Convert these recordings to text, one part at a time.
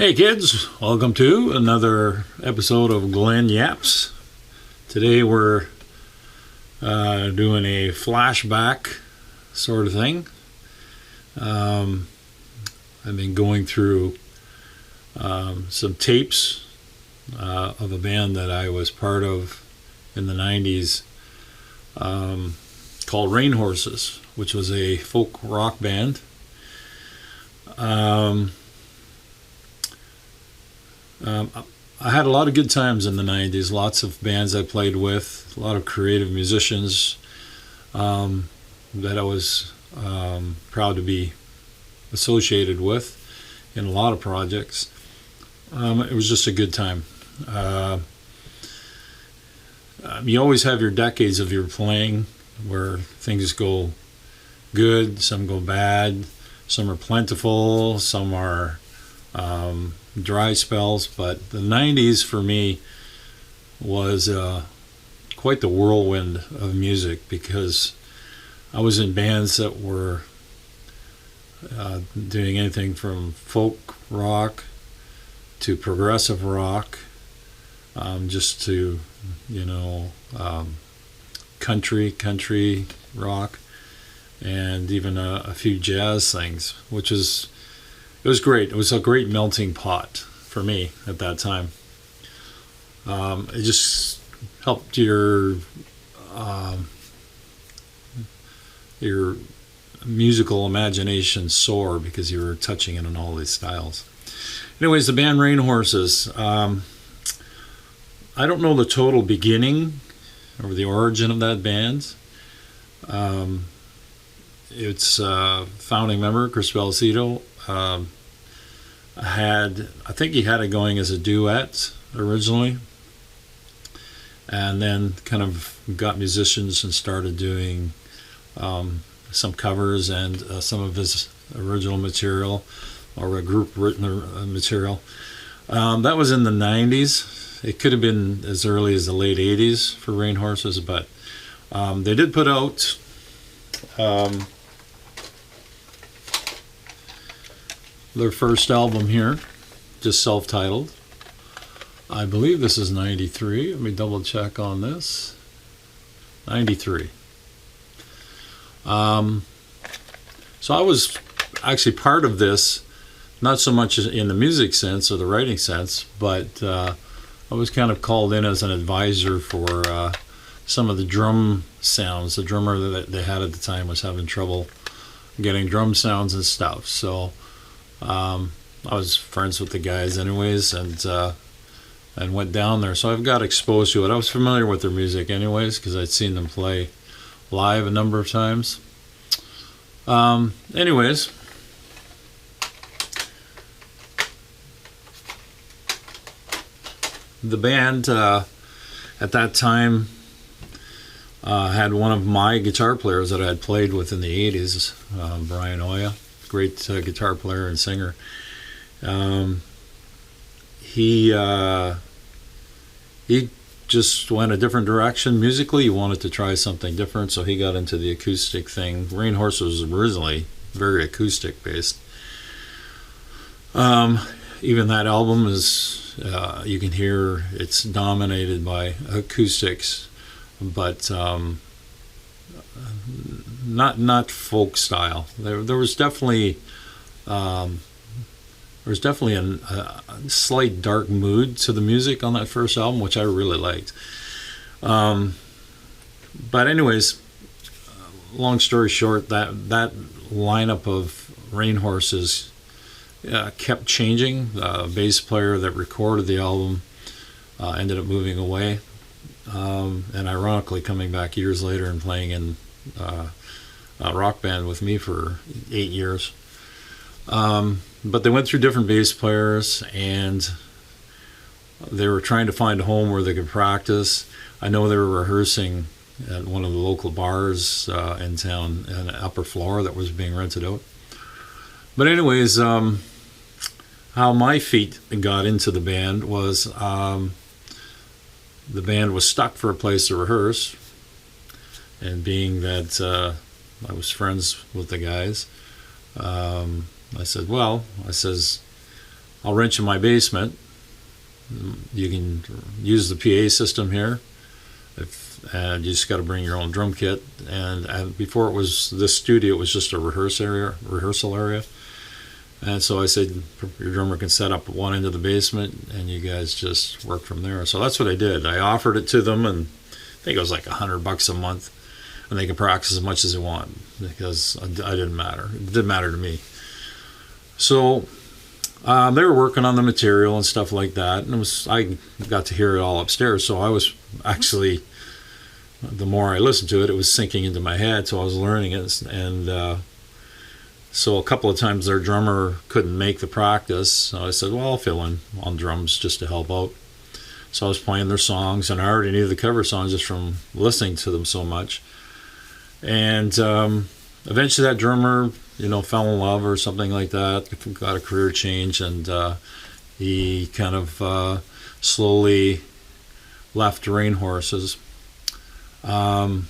Hey kids, welcome to another episode of GLEN YAPS. Today we're doing a flashback sort of thing. I've been going through some tapes of a band that I was part of in the 90s called Rainhorses, which was a folk rock band. I had a lot of good times in the 90s, lots of bands I played with, a lot of creative musicians that I was proud to be associated with in a lot of projects. It was just a good time. You always have your decades of your playing where things go good, some go bad, some are plentiful, some are dry spells, but the 90s for me was quite the whirlwind of music because I was in bands that were doing anything from folk rock to progressive rock, just to country rock, and even a few jazz things, which is it was great. It was a great melting pot for me at that time. It just helped your musical imagination soar because you were touching it on all these styles. Anyways, the band Rainhorses. I don't know the total beginning or the origin of that band. Its founding member, Chris Belcito, I think he had it going as a duet originally, and then kind of got musicians and started doing some covers and some of his original material or a group written material. That was in the 90s. It could have been as early as the late 80s for Rainhorses, but they did put out their first album here, just self-titled. I believe this is 93. Let me double check on this. 93. So I was actually part of this, not so much in the music sense or the writing sense, but I was kind of called in as an advisor for some of the drum sounds. The drummer that they had at the time was having trouble getting drum sounds and stuff, so I was friends with the guys anyways, and went down there, so I've got exposed to it. I was familiar with their music anyways because I'd seen them play live a number of times. Anyways, the band at that time had one of my guitar players that I had played with in the 80s, Brian Oya. Great guitar player and singer. He just went a different direction musically. He wanted to try something different, so he got into the acoustic thing. Rainhorse was originally very acoustic based. Even that album is, you can hear it's dominated by acoustics, but not folk style. There was definitely a slight dark mood to the music on that first album, which I really liked. But anyways, long story short, that lineup of Rainhorses kept changing. The bass player that recorded the album ended up moving away, and ironically coming back years later and playing in a rock band with me for 8 years. But they went through different bass players, and they were trying to find a home where they could practice. I know they were rehearsing at one of the local bars in town, an upper floor that was being rented out. But anyways, how my feet got into the band was the band was stuck for a place to rehearse, and being that I was friends with the guys, I said, I'll rent you my basement. You can use the PA system here. And you just got to bring your own drum kit. And before it was this studio, it was just a rehearsal area. And so I said, your drummer can set up one end of the basement, and you guys just work from there. So that's what I did. I offered it to them, and I think it was like $100 a month, and they can practice as much as they want because I didn't matter. It didn't matter to me. So they were working on the material and stuff like that, and I got to hear it all upstairs. So I was actually, the more I listened to it, it was sinking into my head. So I was learning it, and so a couple of times their drummer couldn't make the practice. So I said, well, I'll fill in on drums just to help out. So I was playing their songs, and I already knew the cover songs just from listening to them so much. And eventually that drummer, fell in love or something like that, got a career change, and he kind of slowly left Rainhorses. At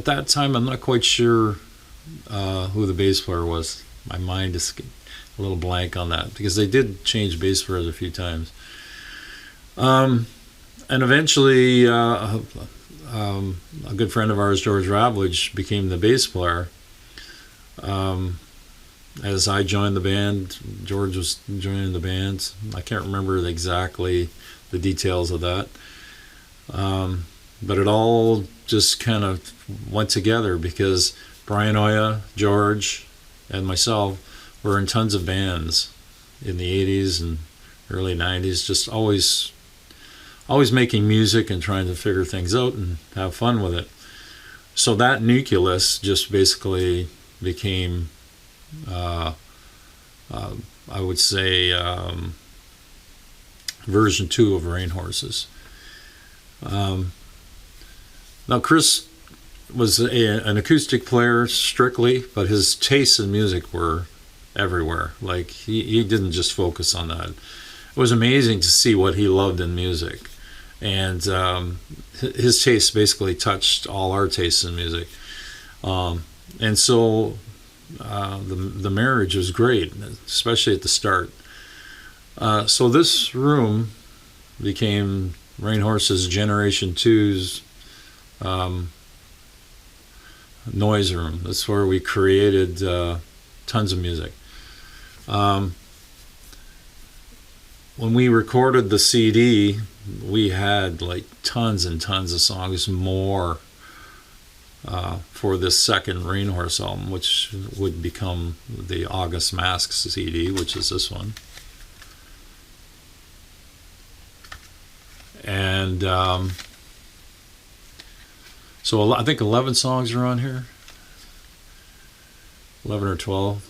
that time, I'm not quite sure who the bass player was. My mind is a little blank on that because they did change bass players a few times. And eventually, a good friend of ours, George Ravlich, became the bass player. As I joined the band, George was joining the band. I can't remember exactly the details of that. But it all just kind of went together because Brian Oya, George, and myself were in tons of bands in the 80s and early 90s, just always making music and trying to figure things out and have fun with it. So that nucleus just basically became, I would say, version 2 of Rainhorses. Now, Chris was an acoustic player strictly, but his tastes in music were everywhere. Like, he didn't just focus on that. It was amazing to see what he loved in music. And his tastes basically touched all our tastes in music. And so the marriage was great, especially at the start. So this room became Rainhorses Generation 2's noise room. That's where we created tons of music. When we recorded the CD, we had like tons and tons of songs more for this second Rainhorse album, which would become the August Masks CD, which is this one. And so I think 11 songs are on here, 11 or 12.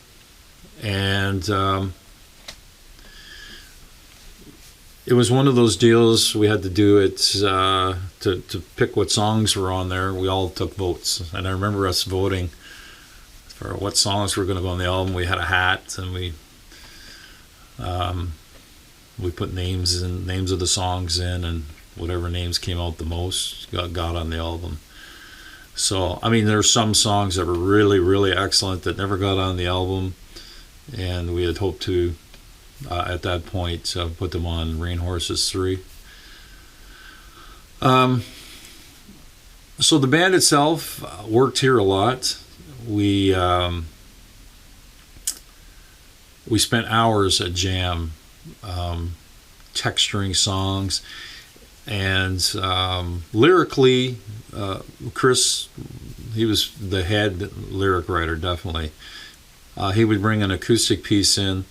And it was one of those deals, we had to do it to pick what songs were on there. We all took votes. And I remember us voting for what songs were going to go on the album. We had a hat, and we put names of the songs in, and whatever names came out the most got on the album. So, I mean, there's some songs that were really, really excellent that never got on the album, and we had hoped to, at that point, put them on Rainhorses 3. So the band itself worked here a lot. We spent hours at jam, texturing songs, and lyrically, Chris, he was the head lyric writer, definitely. He would bring an acoustic piece in,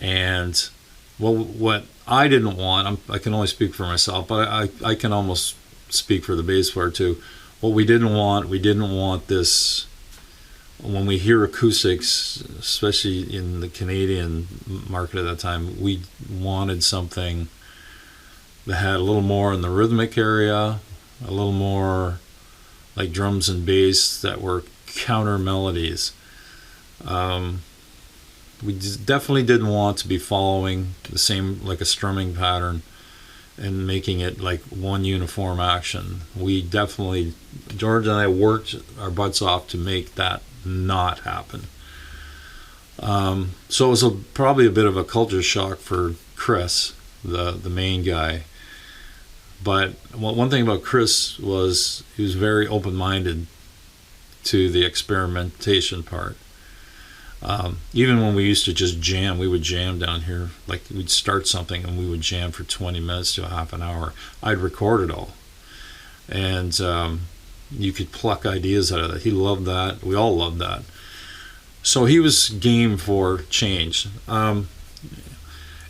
and what I didn't want, I can only speak for myself, but I can almost speak for the bass player too. What we didn't want this, when we hear acoustics, especially in the Canadian market at that time, we wanted something that had a little more in the rhythmic area, a little more like drums and bass that were counter melodies. We definitely didn't want to be following the same, like a strumming pattern, and making it like one uniform action. We definitely, George and I worked our butts off to make that not happen. So it was probably a bit of a culture shock for Chris, the main guy. But one thing about Chris was he was very open-minded to the experimentation part. Even when we used to just jam, we would jam down here. Like we'd start something and we would jam for 20 minutes to a half an hour. I'd record it all. And you could pluck ideas out of that. He loved that. We all loved that. So he was game for change.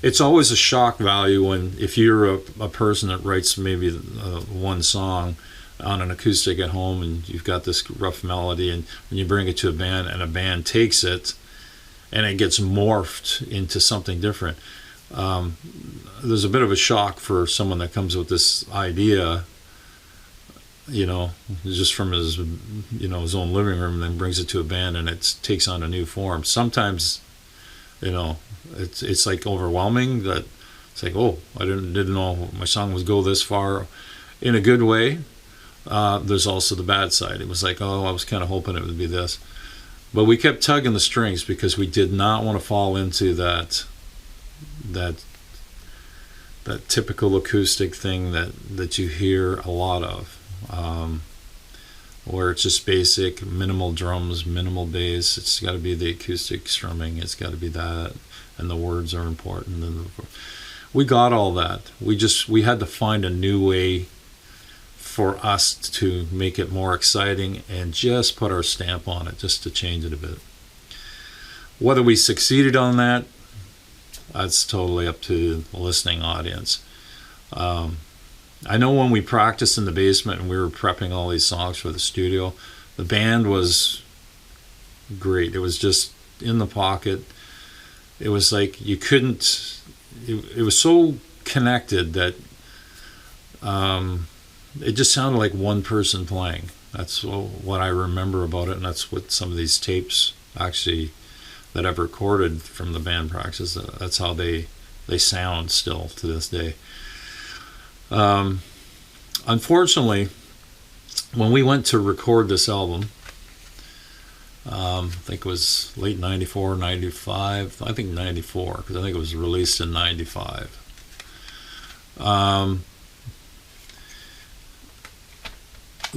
It's always a shock value if you're a person that writes maybe one song on an acoustic at home and you've got this rough melody, and when you bring it to a band and a band takes it and it gets morphed into something different, there's a bit of a shock for someone that comes with this idea, just from his own living room, and then brings it to a band and it takes on a new form. Sometimes it's like overwhelming, that it's like, oh, I didn't know my song would go this far, in a good way. There's also the bad side. It was like, oh, I was kind of hoping it would be this. But we kept tugging the strings because we did not want to fall into that typical acoustic thing that you hear a lot of, where it's just basic, minimal drums, minimal bass. It's got to be the acoustic strumming. It's got to be that, and the words are important. And we got all that. We had to find a new way for us to make it more exciting and just put our stamp on it, just to change it a bit. Whether we succeeded on that, that's totally up to the listening audience. I know when we practiced in the basement and we were prepping all these songs for the studio, the band was great. It was just in the pocket. It was like you couldn't, it was so connected that it just sounded like one person playing. That's what I remember about it, and that's what some of these tapes actually that I've recorded from the band practice, that's how they sound still to this day. Unfortunately, when we went to record this album, I think it was late 94, 95, I think 94, because I think it was released in 95.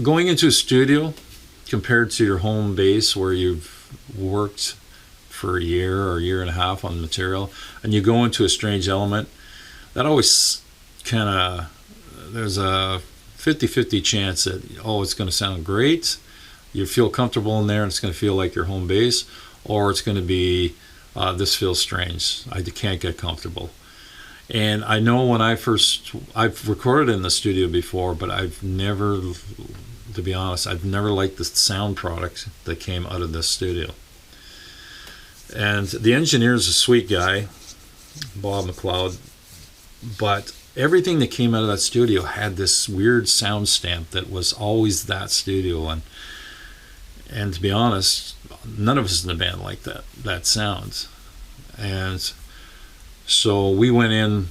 Going into a studio compared to your home base where you've worked for a year or a year and a half on material, and you go into a strange element, that always kind of, there's a 50-50 chance that, it's going to sound great, you feel comfortable in there, and it's going to feel like your home base, or it's going to be, this feels strange, I can't get comfortable. And I know when I've recorded in the studio before, but I've never, to be honest, I've never liked the sound product that came out of this studio. And the engineer's a sweet guy, Bob McLeod, but everything that came out of that studio had this weird sound stamp that was always that studio. And to be honest, none of us in the band liked that sound. And so we went in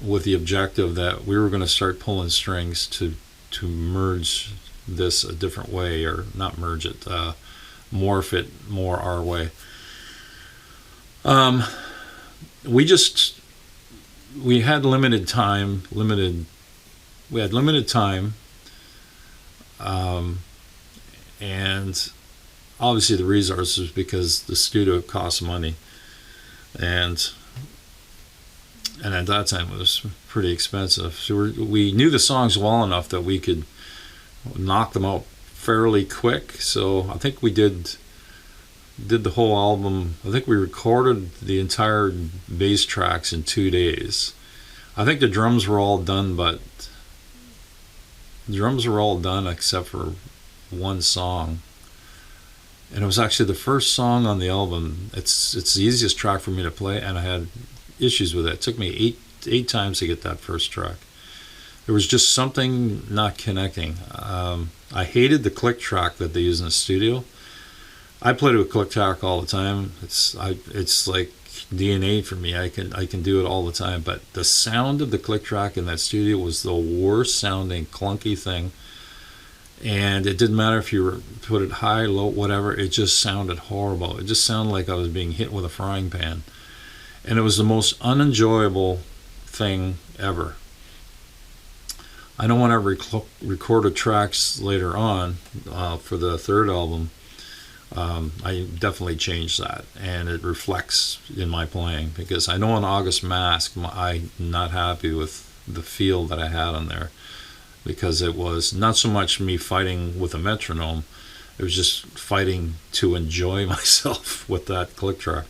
with the objective that we were going to start pulling strings to merge this a different way, or not merge it, morph it more our way. We had limited time, and obviously the resources, because the studio costs money, and at that time it was pretty expensive. So we knew the songs well enough that we could knock them out fairly quick. So I think we did the whole album. I think we recorded the entire bass tracks in 2 days. I think the drums were all done, but the drums were all done except for one song. And it was actually the first song on the album. It's the easiest track for me to play, and I had issues with it. It took me eight times to get that first track. There was just something not connecting. I hated the click track that they use in the studio. I play with click track all the time. It's like DNA for me. I can do it all the time. But the sound of the click track in that studio was the worst sounding clunky thing. and it didn't matter if you were put it high, low, whatever. It just sounded horrible. It just sounded like I was being hit with a frying pan, and it was the most unenjoyable thing ever. I know when I recorded tracks later on for the third album, I definitely changed that, and it reflects in my playing, because I know on August Mask I'm not happy with the feel that I had on there, because it was not so much me fighting with a metronome, it was just fighting to enjoy myself with that click track.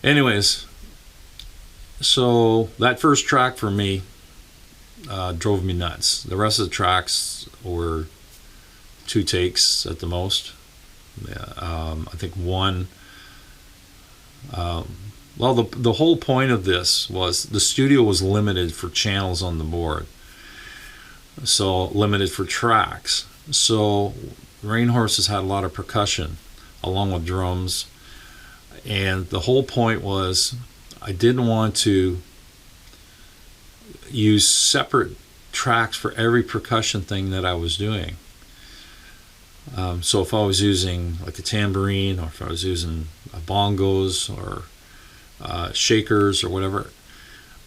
Anyways, so that first track for me drove me nuts. The rest of the tracks were 2 takes at the most. I think one. Well, the whole point of this was the studio was limited for channels on the board, so limited for tracks. So Rainhorses had a lot of percussion along with drums, and the whole point was I didn't want to use separate tracks for every percussion thing that I was doing. So if I was using like a tambourine, or if I was using bongos or shakers or whatever,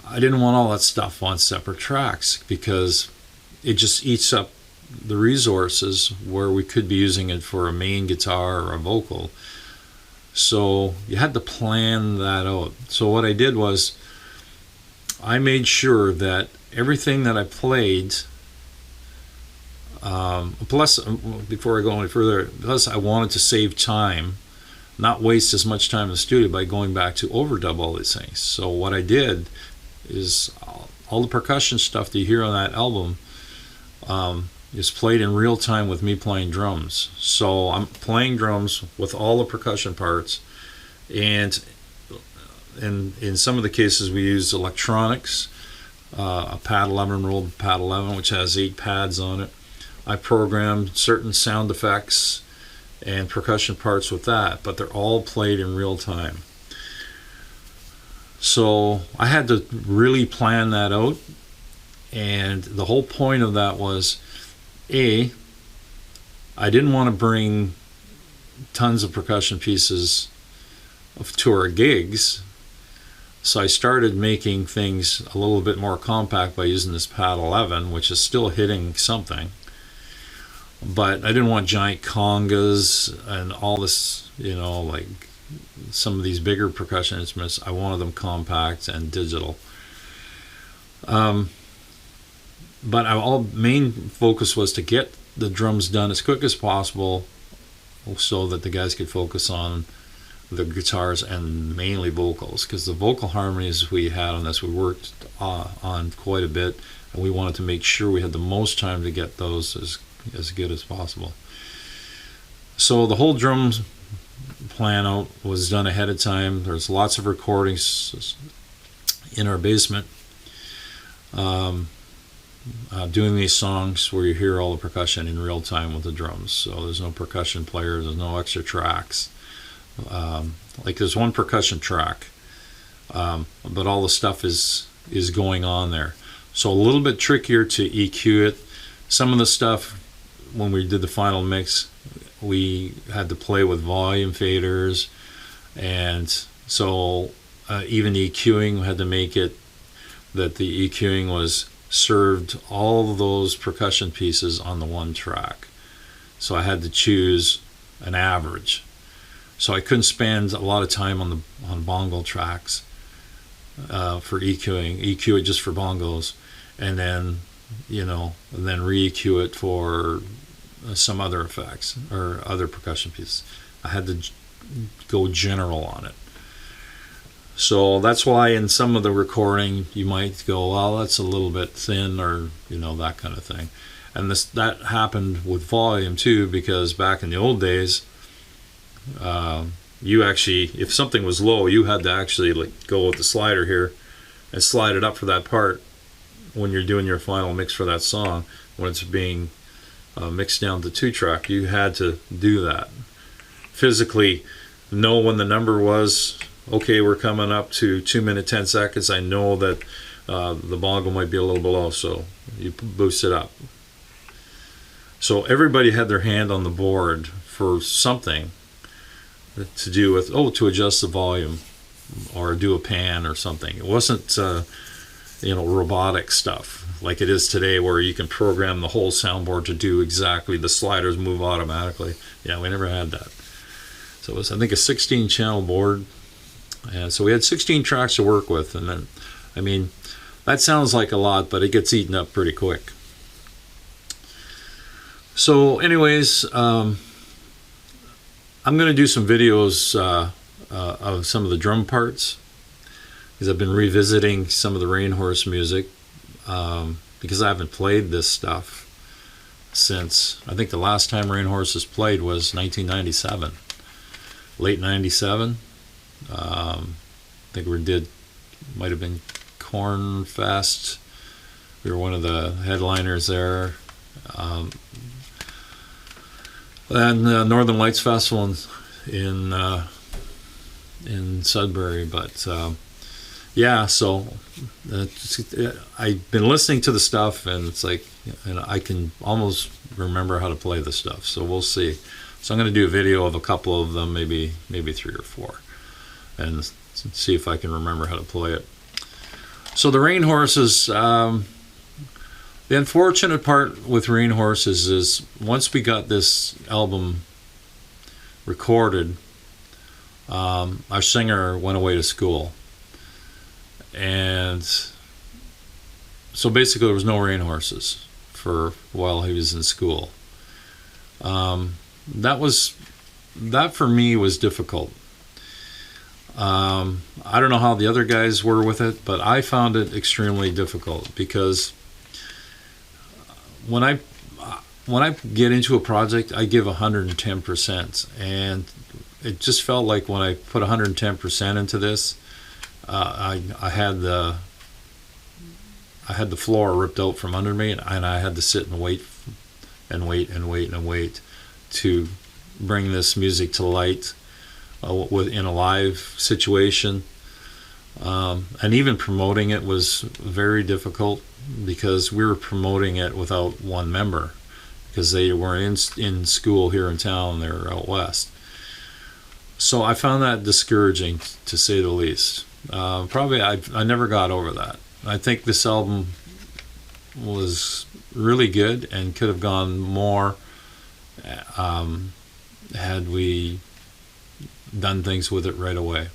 I didn't want all that stuff on separate tracks, because it just eats up the resources where we could be using it for a main guitar or a vocal. So you had to plan that out. So what I did was I made sure that everything that I played, plus, before I go any further, plus I wanted to save time, not waste as much time in the studio by going back to overdub all these things. So what I did is all the percussion stuff that you hear on that album is played in real time with me playing drums. So I'm playing drums with all the percussion parts, and in some of the cases we use electronics, a pad 11, rolled pad 11, which has 8 pads on it. I programmed certain sound effects and percussion parts with that, but they're all played in real time. So I had to really plan that out, and the whole point of that was, I didn't want to bring tons of percussion pieces to our gigs, so I started making things a little bit more compact by using this pad 11, which is still hitting something. But I didn't want giant congas and all this, like some of these bigger percussion instruments. I wanted them compact and digital. But our main focus was to get the drums done as quick as possible, so that the guys could focus on the guitars and mainly vocals, because the vocal harmonies we had on this, we worked on quite a bit, and we wanted to make sure we had the most time to get those as good as possible. So the whole drums plan out was done ahead of time. There's lots of recordings in our basement, doing these songs where you hear all the percussion in real time with the drums. So there's no percussion player, there's no extra tracks. Like there's one percussion track, but all the stuff is going on there. So a little bit trickier to EQ it. Some of the stuff, when we did the final mix, we had to play with volume faders, and so even EQing, we had to make it that the EQing was served all of those percussion pieces on the one track. So I had to choose an average. So I couldn't spend a lot of time on bongo tracks for EQing. EQ it just for bongos, and then re-EQ it for some other effects or other percussion pieces. I had to go general on it. So that's why in some of the recording you might go, well, that's a little bit thin, or that kind of thing. And that happened with volume too, because back in the old days, you actually, if something was low, you had to actually go with the slider here and slide it up for that part when you're doing your final mix for that song. When it's being mixed down to 2-track, you had to do that. Physically know when the number was, okay, we're coming up to 2 minutes 10 seconds. I know that the bongo might be a little below, so you boost it up. So everybody had their hand on the board for something to do with, to adjust the volume or do a pan or something. It wasn't, robotic stuff like it is today where you can program the whole soundboard to do exactly, the sliders move automatically. Yeah, we never had that. So it was, I think, a 16 channel board. And so we had 16 tracks to work with. And then, I mean, that sounds like a lot, but it gets eaten up pretty quick. So anyways, I'm going to do some videos of some of the drum parts, because I've been revisiting some of the Rainhorse music, because I haven't played this stuff since, I think the last time Rainhorses played was 1997, late 97. I think might have been Corn Fest. We were one of the headliners there. And Northern Lights Festival in Sudbury. But yeah, so I've been listening to the stuff, and it's like, and I can almost remember how to play the stuff. So we'll see. So I'm going to do a video of a couple of them, maybe 3 or 4, and see if I can remember how to play it. So the Rainhorses, the unfortunate part with Rainhorses is once we got this album recorded, our singer went away to school. And so basically there was no Rainhorses while he was in school. That for me was difficult. I don't know how the other guys were with it, but I found it extremely difficult, because when I get into a project, I give 110%, and it just felt like when I put 110% into this, I had the floor ripped out from under me, and I had to sit and wait to bring this music to light in a live situation. And even promoting it was very difficult, because we were promoting it without one member, because they were in school here in town, they were out west. So I found that discouraging, to say the least. Probably I never got over that. I think this album was really good and could have gone more had we done things with it right away.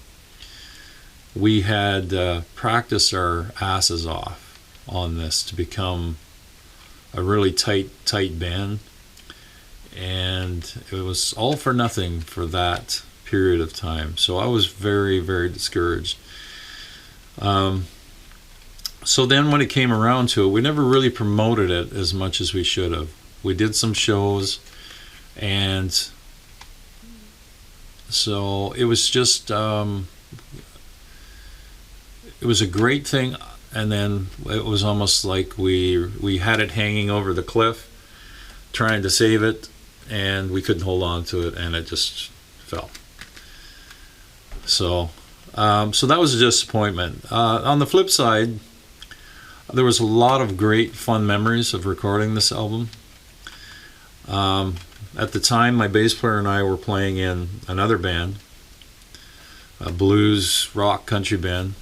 We had practiced our asses off on this to become a really tight band, and it was all for nothing for that period of time. So I was very, very discouraged. So then when it came around to it, we never really promoted it as much as we should have. We did some shows, and so it was just it was a great thing. And then it was almost like we had it hanging over the cliff, trying to save it, and we couldn't hold on to it, and it just fell. So that was a disappointment. On the flip side, there was a lot of great fun memories of recording this album. At the time, my bass player and I were playing in another band, a blues rock country band.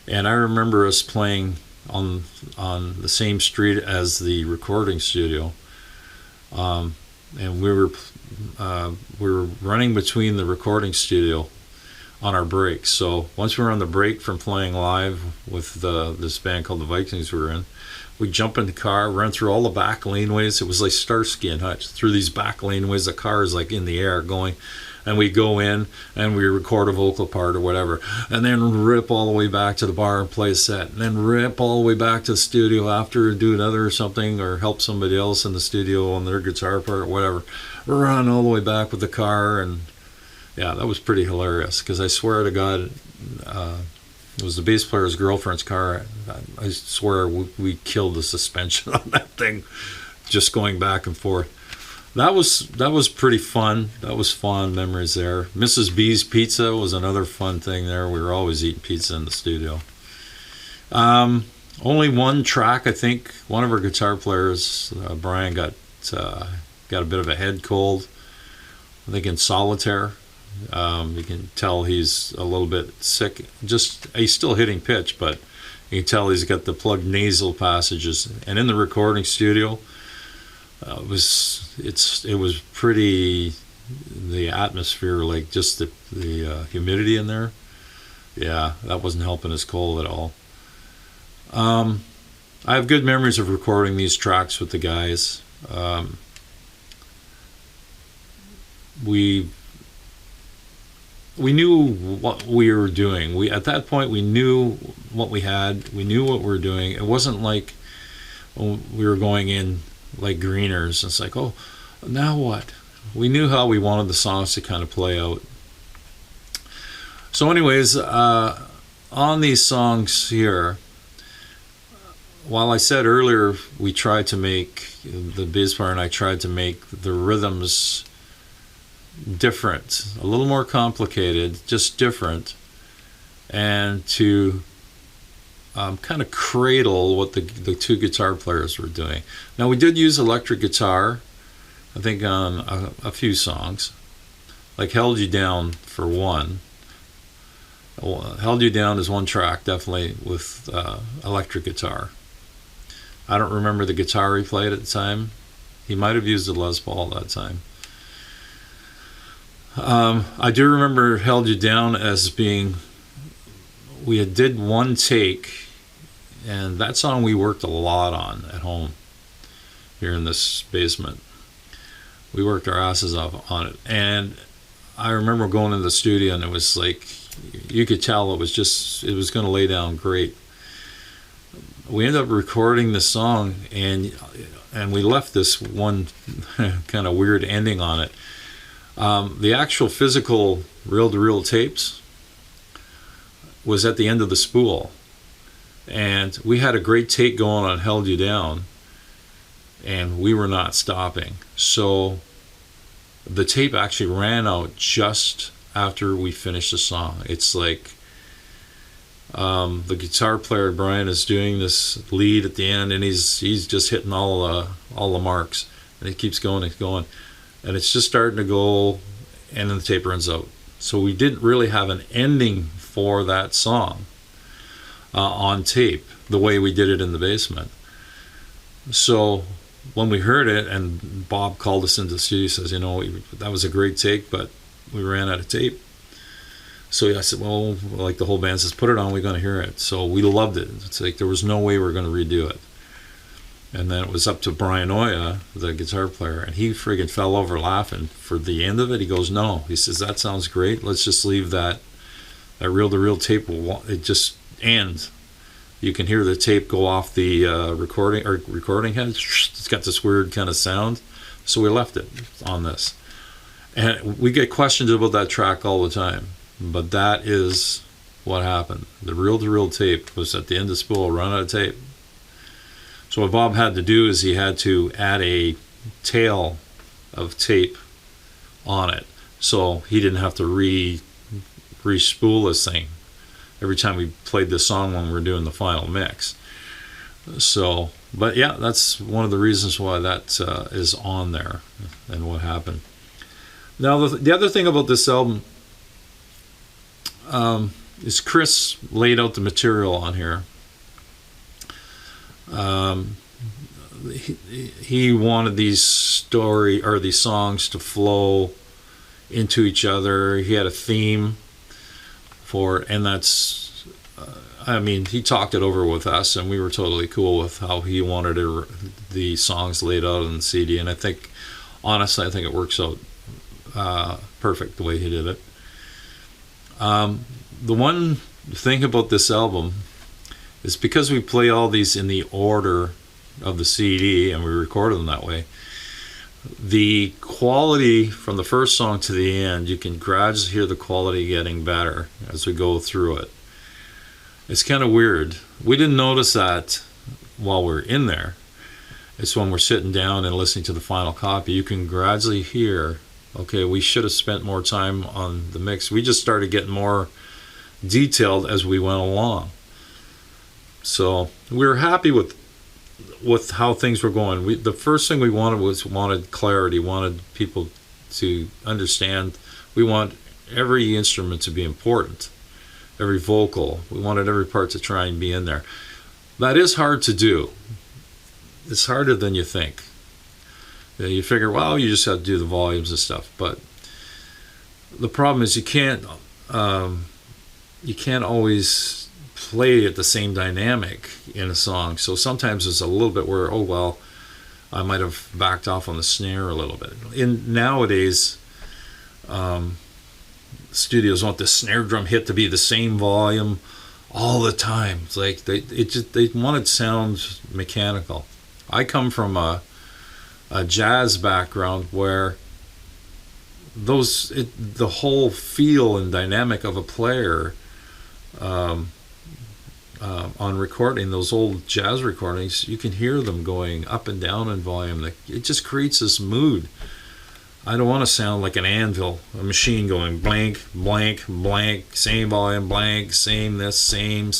And I remember us playing on the same street as the recording studio, and we were running between the recording studio on our breaks. So once we were on the break from playing live with this band called the Vikings we were in, we'd jump in the car, run through all the back laneways. It was like Starsky and Hutch. Through these back laneways, the car is like in the air going. And we go in and we record a vocal part or whatever, and then rip all the way back to the bar and play a set, and then rip all the way back to the studio after, do another or something, or help somebody else in the studio on their guitar part or whatever. Run all the way back with the car, and yeah, that was pretty hilarious, because I swear to God, it was the bass player's girlfriend's car. I swear we killed the suspension on that thing, just going back and forth. That was pretty fun. That was fond memories there. Mrs. B's Pizza was another fun thing there. We were always eating pizza in the studio. Only one track, I think. One of our guitar players, Brian, got got a bit of a head cold. I think in solitaire, you can tell he's a little bit sick. He's still hitting pitch, but you can tell he's got the plugged nasal passages. And in the recording studio, it was pretty, the atmosphere, like just the humidity in there. Yeah, that wasn't helping his cold at all. I have good memories of recording these tracks with the guys. We knew what we were doing. At that point, we knew what we had. We knew what we were doing. It wasn't like we were going in like greeners. It's like, oh, now what? We knew how we wanted the songs to kind of play out. So anyways, on these songs here, while I said earlier we tried to make, the bass player and I tried to make the rhythms different, a little more complicated, just different, and to kind of cradle what the two guitar players were doing. Now we did use electric guitar, I think on a few songs, like Held You Down for one. Held You Down is one track, definitely with electric guitar. I don't remember the guitar he played at the time. He might have used a Les Paul that time. I do remember Held You Down as being, we did one take, and that song we worked a lot on at home here in this basement. We worked our asses off on it, and I remember going into the studio and it was like, you could tell it was going to lay down great. We ended up recording the song, and we left this one kind of weird ending on it. The actual physical reel-to-reel tapes was at the end of the spool, and we had a great take going on Held You Down, and we were not stopping. So the tape actually ran out just after we finished the song. It's like the guitar player Brian is doing this lead at the end, and he's just hitting all the marks, and it keeps going and going, and it's just starting to go, and then the tape runs out. So we didn't really have an ending for that song on tape the way we did it in the basement. So when we heard it, and Bob called us into the studio, says, that was a great take, but we ran out of tape. So I said, well, like the whole band says, put it on, we're going to hear it. So we loved it. It's like there was no way we were going to redo it. And then it was up to Brian Oya, the guitar player, and he friggin' fell over laughing. For the end of it, he goes, no. He says, that sounds great. Let's just leave that reel-to-reel tape. It just ends. You can hear the tape go off the recording head. It's got this weird kind of sound. So we left it on this. And we get questions about that track all the time. But that is what happened. The reel-to-reel tape was at the end of the spool, run out of tape. So what Bob had to do is he had to add a tail of tape on it, so he didn't have to re-spool this thing every time we played the song when we were doing the final mix. So, but yeah, that's one of the reasons why that is on there and what happened. Now the other thing about this album is Chris laid out the material on here. He wanted these songs to flow into each other. He had a theme for it, and that's he talked it over with us, and we were totally cool with how he wanted the songs laid out on the CD. And I think, honestly, it works out perfect the way he did it. The one thing about this album is because we play all these in the order of the CD and we recorded them that way, the quality from the first song to the end, you can gradually hear the quality getting better as we go through it. It's kind of weird. We didn't notice that while we're in there. It's when we're sitting down and listening to the final copy, you can gradually hear, okay, we should have spent more time on the mix. We just started getting more detailed as we went along. So we were happy with with how things were going, the first thing we wanted clarity, wanted people to understand. We want every instrument to be important, every vocal. We wanted every part to try and be in there. That is hard to do. It's harder than you think. You figure, well, you just have to do the volumes and stuff, but the problem is you can't always play at the same dynamic in a song. So sometimes it's a little bit where, oh well, I might have backed off on the snare a little bit. In nowadays, studios want the snare drum hit to be the same volume all the time. It's like they want it to sound mechanical. I come from a jazz background where the whole feel and dynamic of a player on recording those old jazz recordings, you can hear them going up and down in volume. It just creates this mood. I don't want to sound like an anvil, a machine going blank, blank, blank, same volume, blank, same this, same.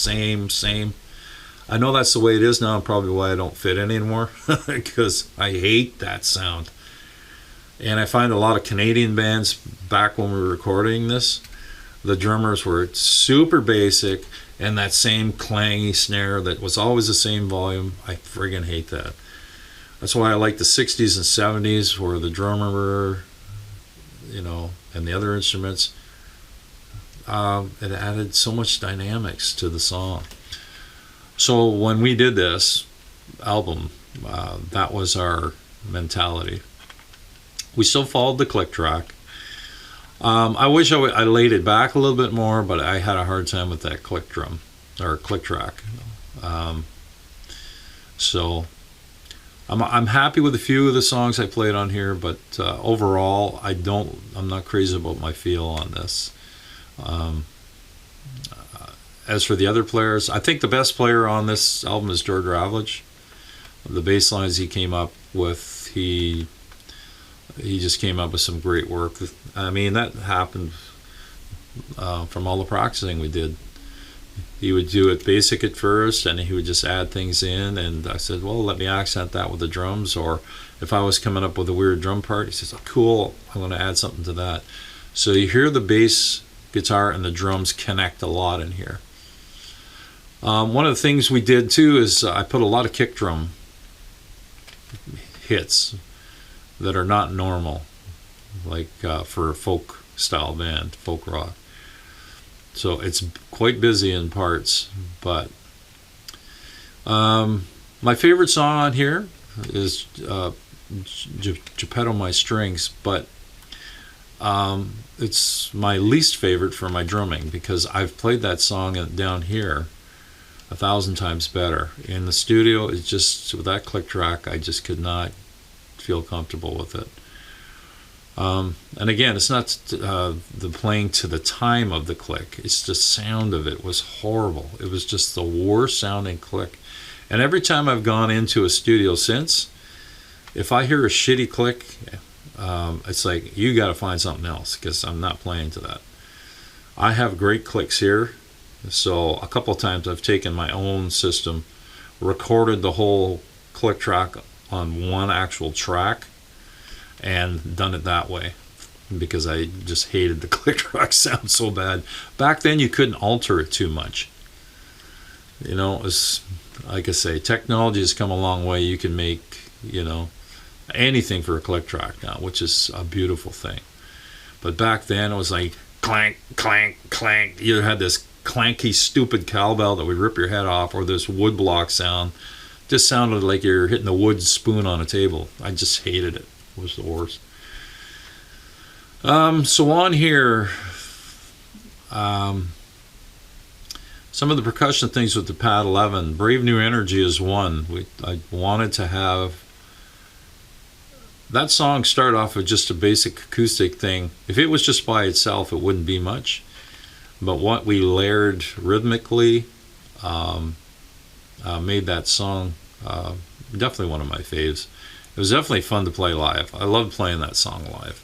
I know that's the way it is now, and probably why I don't fit in anymore, because I hate that sound. And I find a lot of Canadian bands, back when we were recording this, the drummers were super basic, and that same clangy snare that was always the same volume. I friggin' hate that. That's why I like the 60s and 70s, where the drummer, and the other instruments, it added so much dynamics to the song. So when we did this album, that was our mentality. We still followed the click track. I wish I laid it back a little bit more, but I had a hard time with that click drum or click track. So I'm happy with a few of the songs I played on here, but overall, I'm not crazy about my feel on this. As for the other players, I think the best player on this album is George Ravlich. The bass lines he came up with, he just came up with some great work. I mean, that happened from all the practicing we did. He would do it basic at first, and he would just add things in, and I said, well, let me accent that with the drums. Or if I was coming up with a weird drum part, he says, oh, cool, I'm going to add something to that. So you hear the bass guitar and the drums connect a lot in here. One of the things we did too is I put a lot of kick drum hits that are not normal, like for a folk style band, folk rock. So it's quite busy in parts, but my favorite song on here is Geppetto My Strings, but it's my least favorite for my drumming, because I've played that song down here 1,000 times better. In the studio, it's just, with that click track, I just could not feel comfortable with it. And again, it's not the playing to the time of the click, it's the sound of it was horrible. It was just the worst sounding click. And every time I've gone into a studio since, if I hear a shitty click, it's like, you got to find something else, because I'm not playing to that. I have great clicks here. So a couple of times I've taken my own system, recorded the whole click track on one actual track, and done it that way, because I just hated the click track sound so bad. Back then you couldn't alter it too much. It was, like I say, technology has come a long way. You can make, anything for a click track now, which is a beautiful thing. But back then it was like clank, clank, clank. You had this clanky, stupid cowbell that would rip your head off, or this wood block sound. Just sounded like you're hitting a wood spoon on a table. I just hated it. It was the worst. So on here, some of the percussion things with the Pad 11. Brave New Energy is one. I wanted to have that song start off with just a basic acoustic thing. If it was just by itself, it wouldn't be much. But what we layered rhythmically made that song definitely one of my faves. It was definitely fun to play live. I loved playing that song live.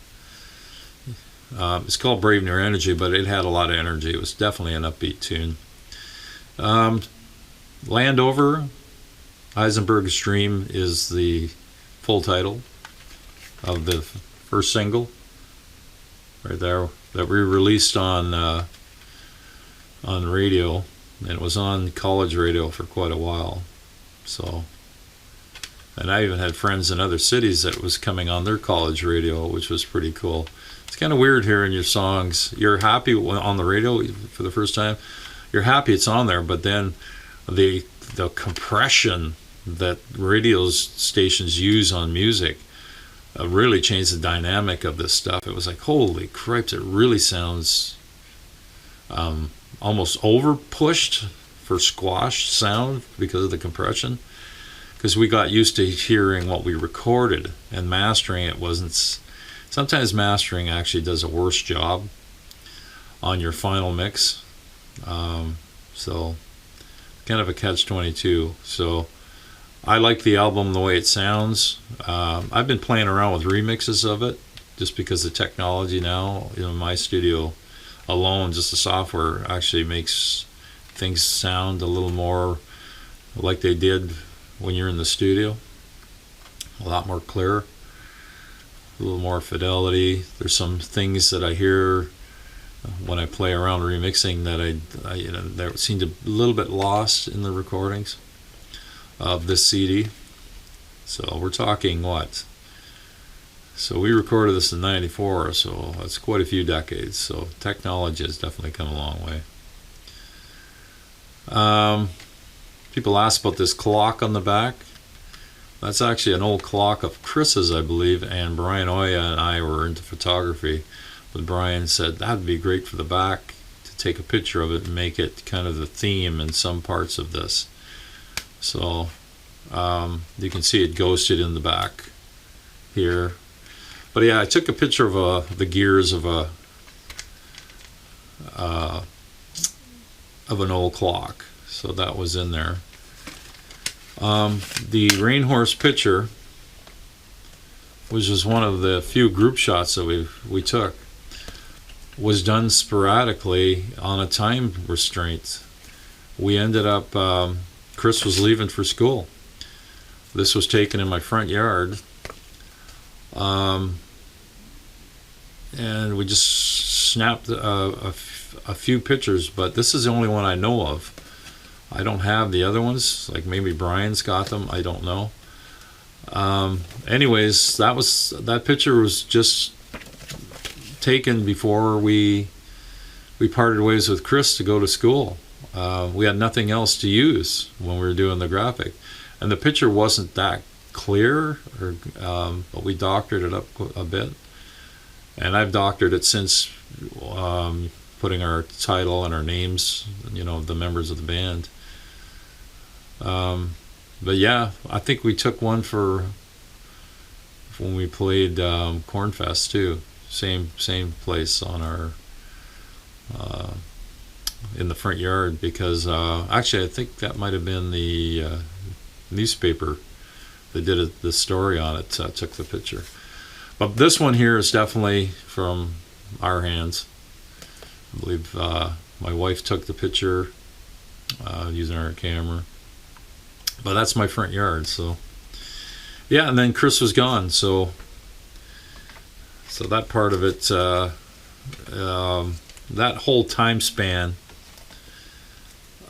It's called Brave New Energy, but it had a lot of energy. It was definitely an upbeat tune. Landover, Heisenberg's Dream is the full title of the first single, right there, that we released on radio, and it was on college radio for quite a while. So, and I even had friends in other cities that was coming on their college radio, which was pretty cool. It's kind of weird hearing your songs. You're happy on the radio for the first time. You're happy it's on there, but then the compression that radio stations use on music really changed the dynamic of this stuff. It was like, holy cripes, it really sounds almost over pushed for squash sound because of the compression. Because we got used to hearing what we recorded, and mastering it wasn't. Sometimes mastering actually does a worse job on your final mix. So kind of a catch-22. So I like the album the way it sounds. I've been playing around with remixes of it just because the technology now in my studio alone, just the software, actually makes things sound a little more like they did when you're in the studio. A lot more clear, a little more fidelity. There's some things that I hear when I play around remixing that I that seemed a little bit lost in the recordings of this CD. So we're talking what? So we recorded this in '94, so that's quite a few decades. So technology has definitely come a long way. People ask about this clock on the back. That's actually an old clock of Chris's, I believe, and Brian Oya and I were into photography. But Brian said that'd be great for the back to take a picture of it and make it kind of the theme in some parts of this. So you can see it ghosted in the back here. But yeah, I took a picture of the gears of an old clock. So that was in there. The Rainhorse picture, which was one of the few group shots that we took, was done sporadically on a time restraint. We ended up, Chris was leaving for school. This was taken in my front yard. And we just snapped a few pictures, but this is the only one I know of. I don't have the other ones, like maybe Brian's got them, I don't know. Anyways, that picture was just taken before we parted ways with Chris to go to school. We had nothing else to use when we were doing the graphic, and the picture wasn't that clear, but we doctored it up a bit, and I've doctored it since, putting our title and our names, the members of the band. But yeah, I think we took one for when we played Cornfest too. Same place on our in the front yard, because actually I think that might have been the newspaper that did the story on it. Took the picture. But this one here is definitely from our hands. I believe my wife took the picture using our camera. But that's my front yard. So yeah, and then Chris was gone. So that part of it, that whole time span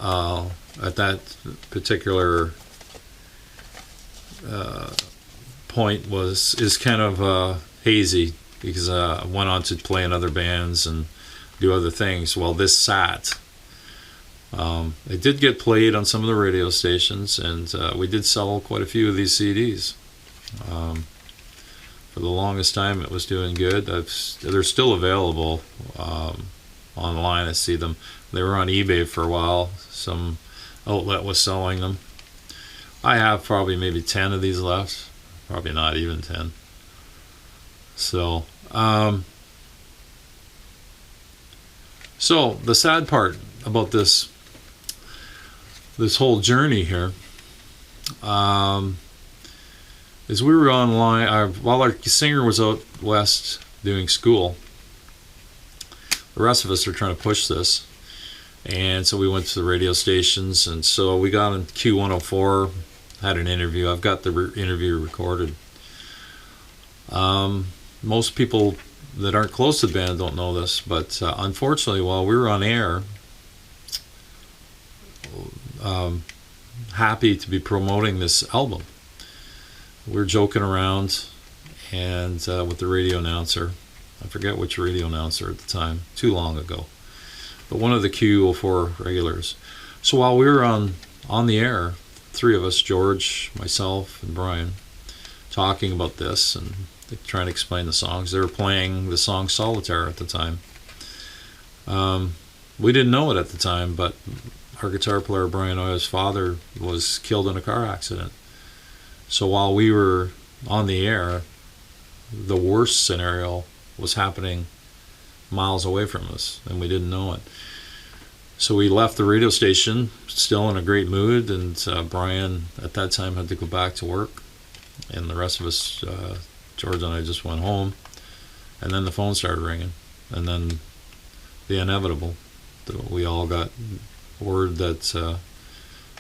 at that particular point is kind of hazy, because I went on to play in other bands and do other things while this sat. It did get played on some of the radio stations, and we did sell quite a few of these CDs. For the longest time it was doing good. They're still available online. I see them. They were on eBay for a while. Some outlet was selling them. I have probably maybe 10 of these left. Probably not even 10. So so the sad part about this whole journey here is we were online while our singer was out west doing school. The rest of us are trying to push this, and so we went to the radio stations, and so we got on Q104 had an interview. I've got the interview recorded. Most people that aren't close to the band don't know this, but unfortunately, while we were on air, happy to be promoting this album, we were joking around and with the radio announcer. I forget which radio announcer at the time, too long ago, but one of the QO4 regulars. So while we were on the air, three of us, George, myself, and Brian, talking about this and trying to explain the songs. They were playing the song Solitaire at the time. We didn't know it at the time, but our guitar player, Brian Oya's father, was killed in a car accident. So while we were on the air, the worst scenario was happening miles away from us, and we didn't know it. So we left the radio station still in a great mood, and Brian at that time had to go back to work, and the rest of us, George and I, just went home. And then the phone started ringing, and then the inevitable. We all got word that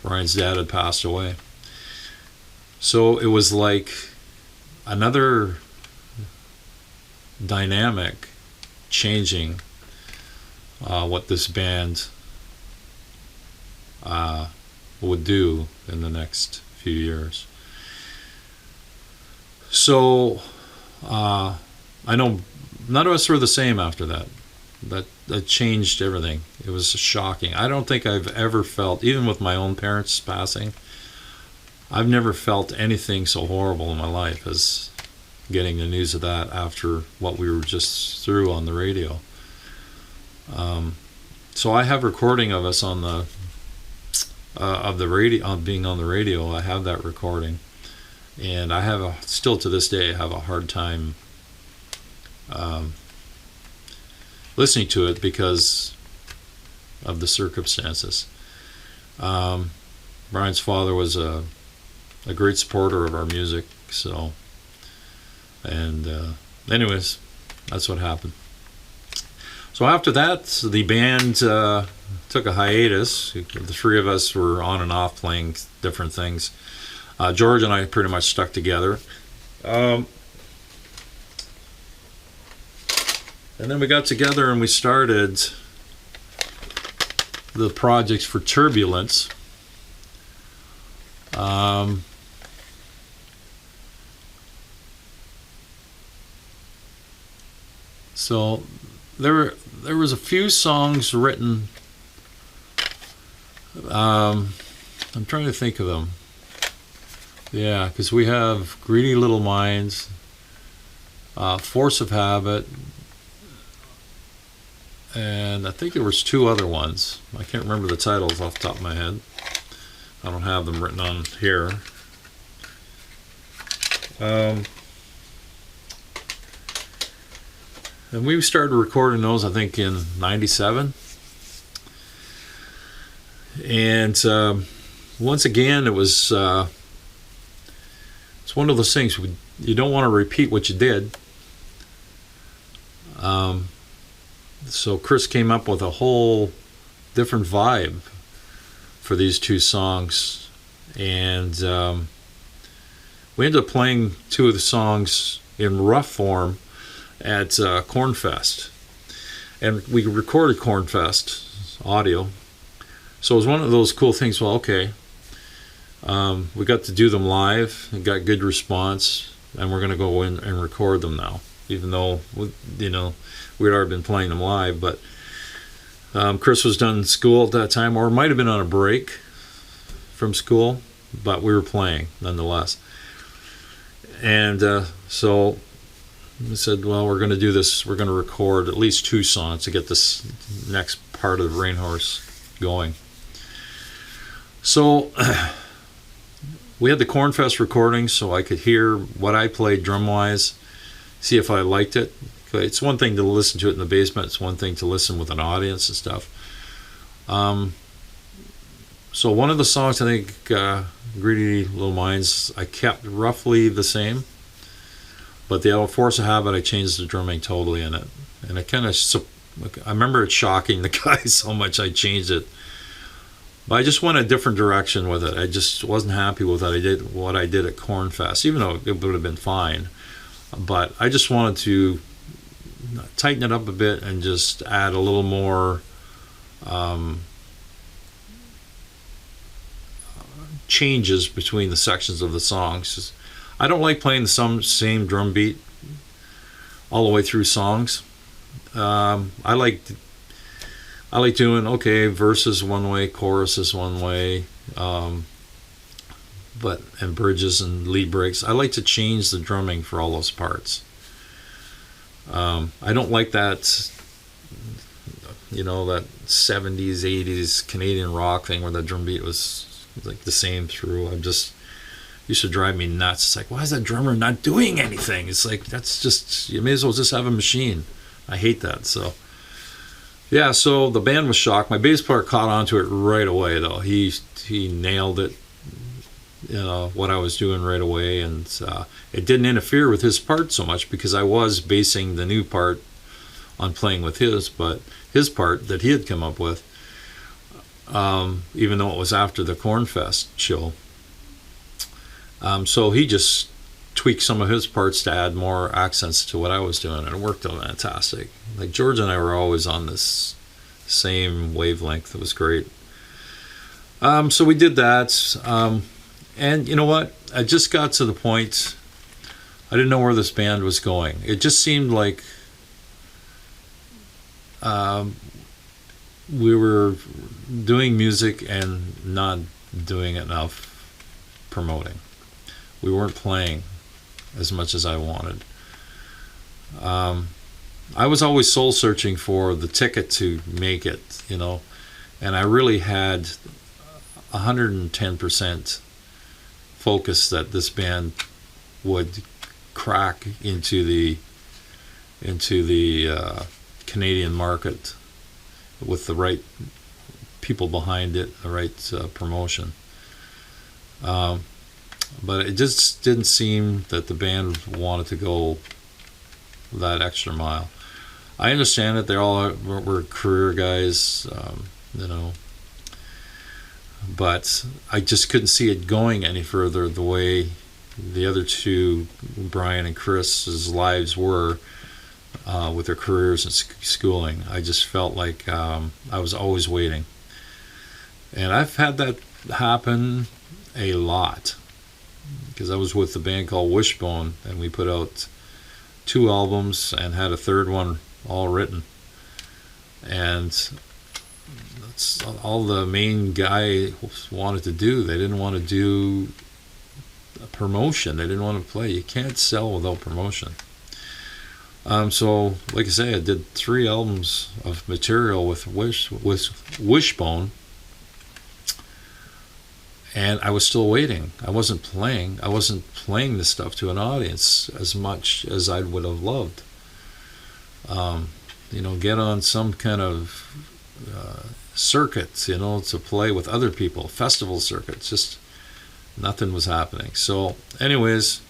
Brian's dad had passed away. So it was like another dynamic changing what this band would do in the next few years. So I know none of us were the same after that. That changed everything. It was shocking. I don't think I've ever felt, even with my own parents passing, I've never felt anything so horrible in my life as getting the news of that after what we were just through on the radio. So I have recording of us on the of the radio, on being on the radio. I have that recording, and I have still to this day have a hard time listening to it because of the circumstances. Brian's father was a great supporter of our music, so, and anyways, that's what happened. So after that, the band took a hiatus. The three of us were on and off playing different things. George and I pretty much stuck together. And then we got together and we started the projects for Turbulence. So there was a few songs written. I'm trying to think of them. Yeah, because we have Greedy Little Minds, Force of Habit, and I think there was two other ones. I can't remember the titles off the top of my head. I don't have them written on here. And we started recording those, I think, in '97. And once again, it was it's one of those things you don't want to repeat what you did. So Chris came up with a whole different vibe for these two songs, and we ended up playing two of the songs in rough form at Cornfest, and we recorded Cornfest audio. So it was one of those cool things. Well, okay, we got to do them live and got good response, and we're going to go in and record them now, even though we'd already been playing them live. But Chris was done school at that time, or might have been on a break from school, but we were playing nonetheless. And so we said, well, we're going to do this. We're going to record at least two songs to get this next part of Rainhorse going. So we had the Cornfest recording, so I could hear what I played drum-wise, see if I liked it. It's one thing to listen to it in the basement. It's one thing to listen with an audience and stuff. So one of the songs, I think, Greedy Little Minds, I kept roughly the same. But the Force of Habit, I changed the drumming totally in it. And it kind of, I remember it shocking the guys so much I changed it. But I just went a different direction with it. I just wasn't happy with what I did at Cornfest, even though it would have been fine. But I just wanted to tighten it up a bit and just add a little more changes between the sections of the songs. I don't like playing the same drum beat all the way through songs. I like doing, okay, verses one way, choruses one way, and bridges and lead breaks. I like to change the drumming for all those parts. I don't like that, that 70s, 80s Canadian rock thing where the drum beat was like the same through. Used to drive me nuts. It's like, why is that drummer not doing anything? It's like, you may as well just have a machine. I hate that. So yeah, so the band was shocked. My bass player caught on to it right away, though. He nailed it, what I was doing right away, and it didn't interfere with his part so much because I was basing the new part on playing with his part that he had come up with, even though it was after the Cornfest show. So he just tweaked some of his parts to add more accents to what I was doing, and it worked out fantastic. Like, George and I were always on this same wavelength. It was great. So we did that, and you know what? I just got to the point, I didn't know where this band was going. It just seemed like we were doing music and not doing enough promoting. We weren't playing as much as I wanted. I was always soul searching for the ticket to make it, and I really had 110% focus that this band would crack into the Canadian market with the right people behind it, the right promotion. But it just didn't seem that the band wanted to go that extra mile. I understand that they all were career guys, but I just couldn't see it going any further the way the other two, Brian and Chris's lives were with their careers and schooling. I just felt like I was always waiting. And I've had that happen a lot, because I was with a band called Wishbone, and we put out 2 albums and had a 3rd one all written, and that's all the main guy wanted to do. They didn't want to do a promotion. They didn't want to play. You can't sell without promotion. So like I say, I did 3 albums of material with Wishbone, and I was still waiting. I wasn't playing this stuff to an audience as much as I would have loved. Get on some kind of circuit, to play with other people, festival circuits. Just nothing was happening. So anyways,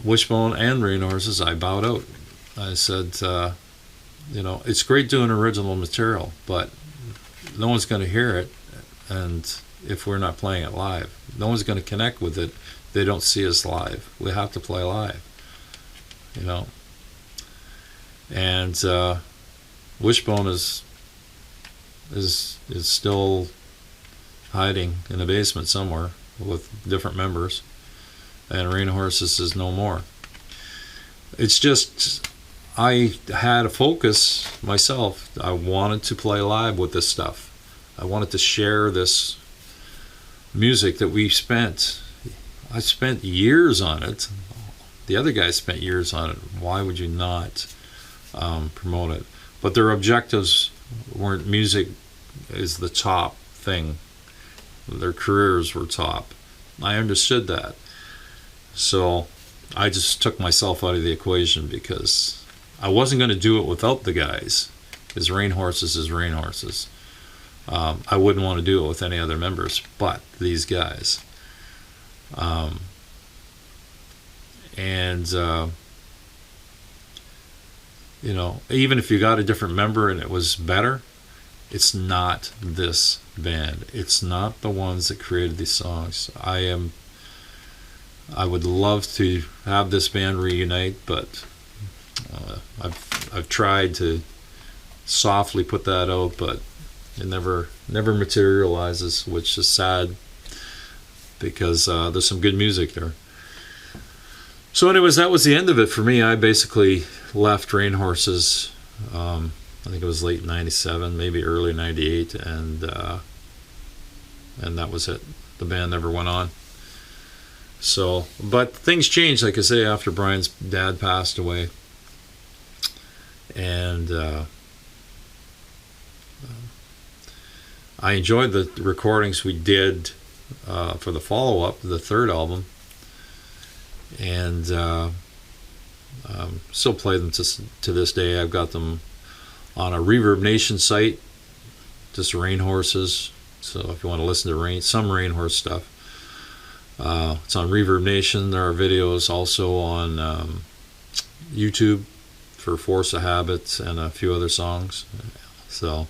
Wishbone and Rainhorses, I bowed out. I said, it's great doing original material, but no one's going to hear it, and if we're not playing it live, no one's going to connect with it. They don't see us live. We have to play live, and Wishbone is still hiding in the basement somewhere with different members, and Rainhorses is no more. It's just, I had a focus myself. I wanted to play live with this stuff. I wanted to share this music that I spent years on it. The other guys spent years on it. Why would you not promote it? But their objectives weren't music is the top thing. Their careers were top. I understood that. So I just took myself out of the equation, because I wasn't going to do it without the guys, because Rainhorses is Rainhorses. I wouldn't want to do it with any other members but these guys. Even if you got a different member and it was better, it's not this band. It's not the ones that created these songs. I would love to have this band reunite, but I've tried to softly put that out, but it never materializes, which is sad because there's some good music there. So anyways, that was the end of it for me. I basically left Rainhorses, I think it was late 97, maybe early 98, and that was it. The band never went on. So, but things changed, like I say, after Brian's dad passed away. And I enjoyed the recordings we did for the follow-up, the third album. And still play them to this day. I've got them on a Reverb Nation site, just Rainhorses. So if you want to listen to some Rainhorse stuff, it's on Reverb Nation. There are videos also on YouTube for Force of Habit and a few other songs. So,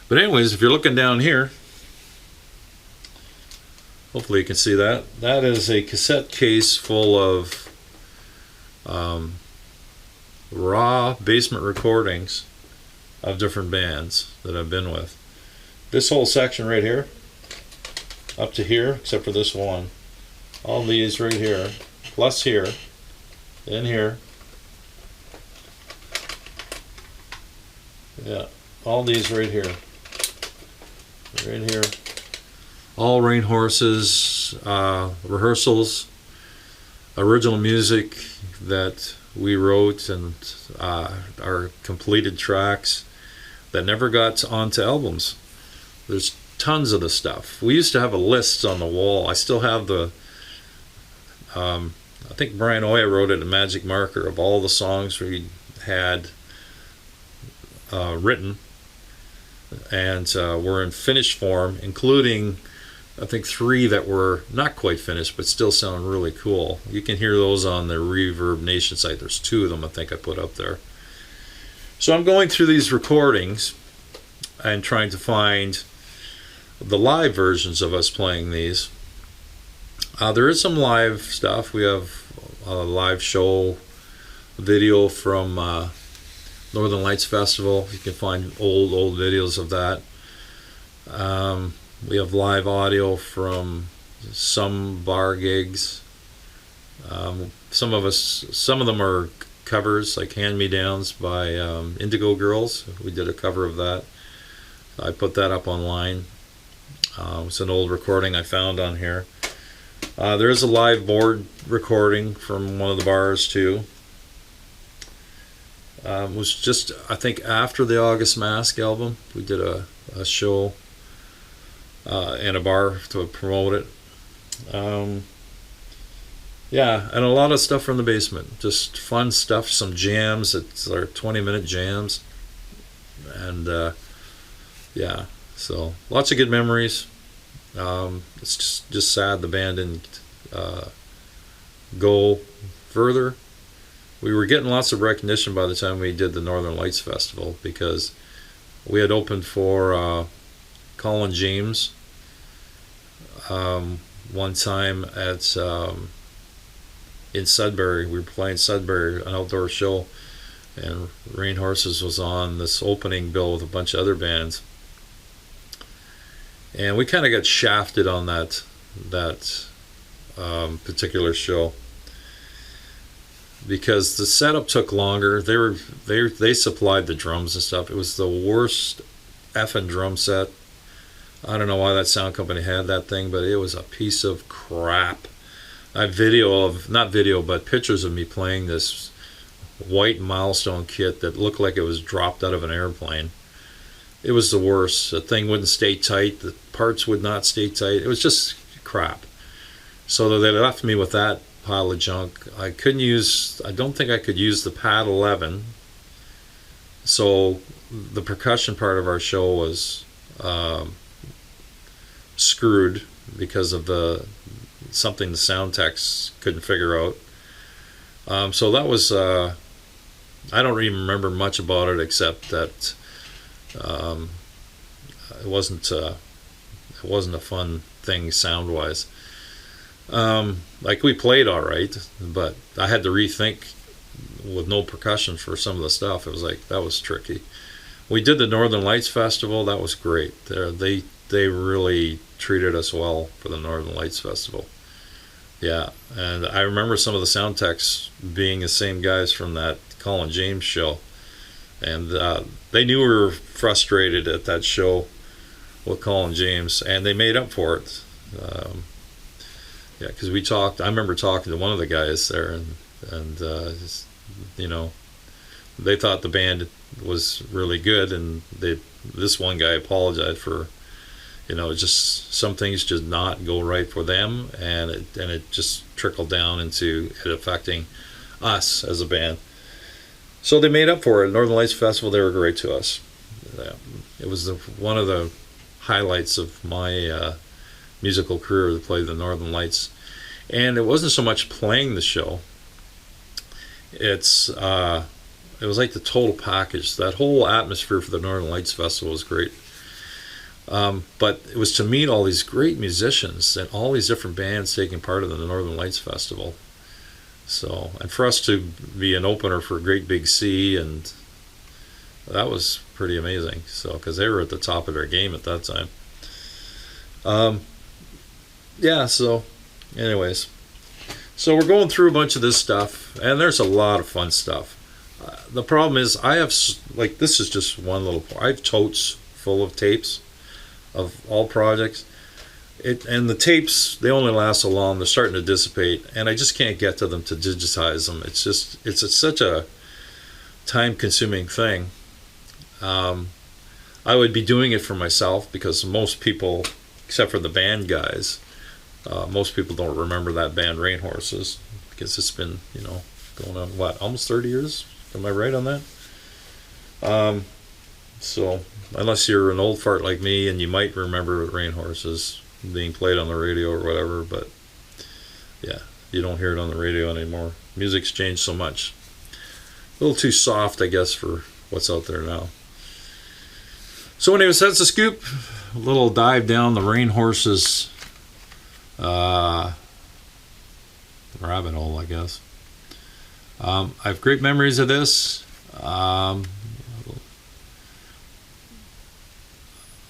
but anyways, if you're looking down here, hopefully you can see that. That is a cassette case full of raw basement recordings of different bands that I've been with. This whole section right here, up to here, except for this one, all these right here, plus here, in here, yeah, all these right here, all Rainhorses, rehearsals, original music that we wrote, and our completed tracks that never got onto albums. There's tons of the stuff. We used to have a list on the wall. I still have the I think Brian Oya wrote it, a magic marker of all the songs we had written and were in finished form, including I think 3 that were not quite finished but still sound really cool. You can hear those on the Reverb Nation site. There's 2 of them I think I put up there. So I'm going through these recordings and trying to find the live versions of us playing these. There is some live stuff. We have a live show video from Northern Lights Festival. You can find old videos of that. We have live audio from some bar gigs. Some of them are covers, like Hand Me Downs by Indigo Girls. We did a cover of that. I put that up online. It's an old recording I found on here. There is a live board recording from one of the bars too. It was just, I think, after the August Mask album. We did a show in a bar to promote it. Yeah, and a lot of stuff from the basement. Just fun stuff, some jams. It's our 20-minute jams. And yeah, so lots of good memories. It's just sad the band didn't go further. We were getting lots of recognition by the time we did the Northern Lights Festival, because we had opened for Colin James one time at in Sudbury. We were playing Sudbury, an outdoor show, and Rainhorses was on this opening bill with a bunch of other bands. And we kind of got shafted on that particular show because the setup took longer. They supplied the drums and stuff. It was the worst effing drum set. I don't know why that sound company had that thing, but it was a piece of crap. I have pictures of me playing this white Milestone kit that looked like it was dropped out of an airplane. It was the worst. The thing wouldn't stay tight. The parts would not stay tight. It was just crap. So they left me with that pile of junk. I don't think I could use the Pad 11. So the percussion part of our show was screwed because of something the sound techs couldn't figure out. So that was, I don't even remember much about it except that it wasn't a fun thing sound wise. Like we played all right, but I had to rethink with no percussion for some of the stuff. It was like that was tricky. We did the Northern Lights Festival. That was great. They really treated us well for the Northern Lights Festival. Yeah, and I remember some of the sound techs being the same guys from that Colin James show, and they knew we were frustrated at that show with Colin James, and they made up for it. Yeah, because we talked. I remember talking to one of the guys there, and just, you know, they thought the band was really good, and this one guy apologized for, you know, just some things just not go right for them, and it just trickled down into it affecting us as a band. So they made up for it. Northern Lights Festival, they were great to us. It was one of the highlights of my musical career to play the Northern Lights, and it wasn't so much playing the show. It was like the total package. That whole atmosphere for the Northern Lights Festival was great. But it was to meet all these great musicians and all these different bands taking part in the Northern Lights Festival. So, and for us to be an opener for Great Big Sea, and that was pretty amazing. So, because they were at the top of their game at that time. Yeah, so anyways. So we're going through a bunch of this stuff, and there's a lot of fun stuff. The problem is I have, like, this is just one little, I have totes full of tapes of all projects. And the tapes, they only last so long. They're starting to dissipate, and I just can't get to them to digitize them. It's such a time-consuming thing. I would be doing it for myself, because most people, except for the band guys, most people don't remember that band Rainhorses, because it's been, you know, going on, what, almost 30 years? Am I right on that? So, unless you're an old fart like me, and you might remember Rainhorses being played on the radio or whatever, but yeah, you don't hear it on the radio anymore. Music's changed so much. A little too soft, I guess, for what's out there now. So anyways, that's the scoop. A little dive down the Rainhorses rabbit hole, I guess. I have great memories of this.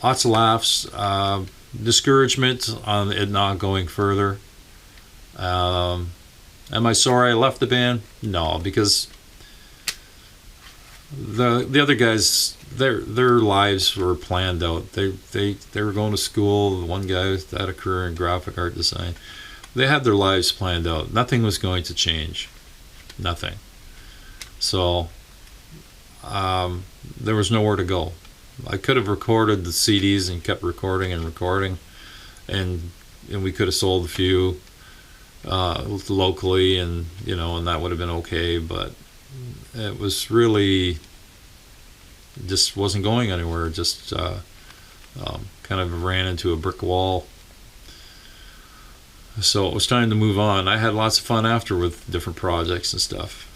Lots of laughs. Discouragement on it not going further. Am I sorry I left the band? No, because the other guys, their lives were planned out. They were going to school. The one guy had a career in graphic art design. They had their lives planned out. Nothing was going to change. Nothing. So there was nowhere to go. I could have recorded the CDs and kept recording, and we could have sold a few locally, and you know, and that would have been okay. But it was really just wasn't going anywhere. Just kind of ran into a brick wall. So it was time to move on. I had lots of fun after with different projects and stuff.